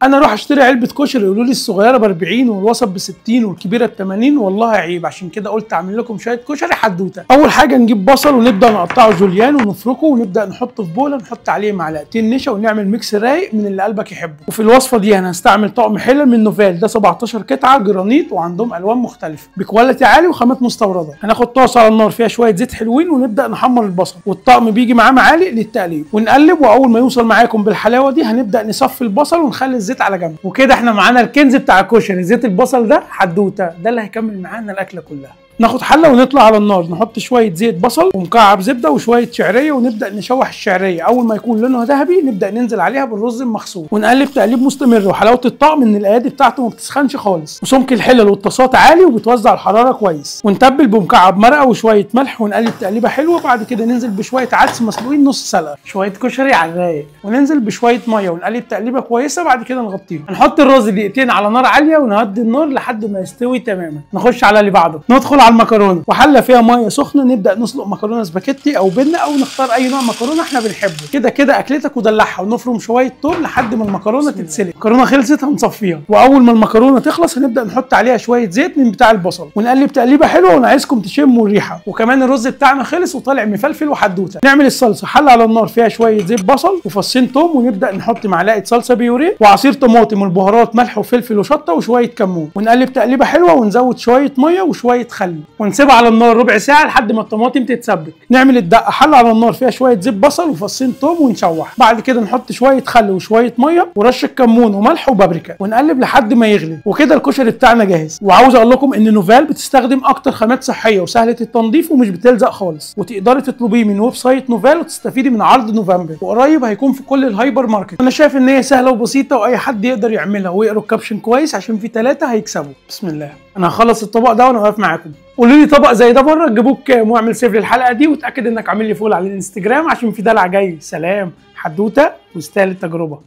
انا اروح اشتري علبه كشري يقولوا لي الصغيره ب 40 والوسط ب 60 والكبيره ب 80، والله عيب. عشان كده قلت اعمل لكم شويه كشري حدوته. اول حاجه نجيب بصل ونبدا نقطعه جوليان ونفركه ونبدا نحطه في بوله، نحط عليه معلقتين نشا ونعمل ميكس رايق من اللي قلبك يحبه. وفي الوصفه دي انا هستعمل طقم حلل من نوفال، ده 17 قطعه جرانيت وعندهم الوان مختلفه بكواليتي عالي وخامات مستورده. هناخد طاسه على النار فيها شويه زيت حلوين ونبدا نحمر البصل، والطقم بيجي معاه معالق للتقليب ونقلب. واول ما يوصل معاكم بالحلاوه دي هنبدا نصفي البصل ونخلي الزيت على جنب. وكده احنا معانا الكنز بتاع الكشري، زيت البصل ده حدوته، ده اللي هيكمل معانا الاكله كلها. ناخد حله ونطلع على النار، نحط شويه زيت بصل ومكعب زبده وشويه شعريه ونبدا نشوح الشعريه. اول ما يكون لونها ذهبي نبدا ننزل عليها بالرز المغسول ونقلب تقليب مستمر. وحلاوه الطعم ان الايادي بتاعته ما بتسخنش خالص، وسمك الحلل والطاسات عالي وبتوزع الحراره كويس. ونتبل بمكعب مرقه وشويه ملح ونقلب تقليبه حلوه. بعد كده ننزل بشويه عدس مسلوقين نص سلقه، شويه كشري على الرايق، وننزل بشويه ميه ونقلب تقليبه كويسه. بعد كده نغطيه، نحط الرز دقيقتين على نار عاليه ونهدي النار لحد ما يستوي تماما. نخش على اللي بعده، ندخل على المكرونه، وحله فيها ميه سخنه نبدا نسلق مكرونه سباكيتي او بنه او نختار اي نوع مكرونه احنا بنحبه. كده كده اكلتك ودلعها، ونفرم شويه توم لحد ما المكرونه تتسلق. المكرونه خلصت هنصفيها، واول ما المكرونه تخلص هنبدا نحط عليها شويه زيت من بتاع البصل ونقلب تقليبه حلوه. وانا عايزكم تشموا الريحه. وكمان الرز بتاعنا خلص وطالع مفلفل وحدوته. نعمل الصلصه، حله على النار فيها شويه زيت بصل وفصين توم، ونبدا نحط معلقه صلصه بيوريه وعصير طماطم والبهارات ملح وفلفل وشطه وشويه كمون، ونقلب تقليبه حلوه ونزود شويه ميه وشويه خل ونسيبها على النار ربع ساعه لحد ما الطماطم تتسبك. نعمل الدقه، حله على النار فيها شويه زيت بصل وفصين توم ونشوح. بعد كده نحط شويه خل وشويه ميه ورشه كمون وملح وبابريكا ونقلب لحد ما يغلي. وكده الكشري بتاعنا جاهز. وعاوز اقول لكم ان نوفال بتستخدم اكتر خامات صحيه وسهله التنظيف ومش بتلزق خالص، وتقدري تطلبيه من ويب سايت نوفال وتستفيدي من عرض نوفمبر، وقريب هيكون في كل الهايبر ماركت. انا شايف ان هي سهله وبسيطه واي حد يقدر يعملها، ويقروا الكابشن كويس عشان في 3 هيكسبوا. بسم الله. انا هخلص الطبق ده وانا واقف معاكم. قولوا لي طبق زي ده بره تجيبوه بكام، واعمل سيف للحلقه دي وتاكد انك عامل لي فول على الانستجرام عشان في دلع جاي. سلام. حدوته ويستاهل التجربه.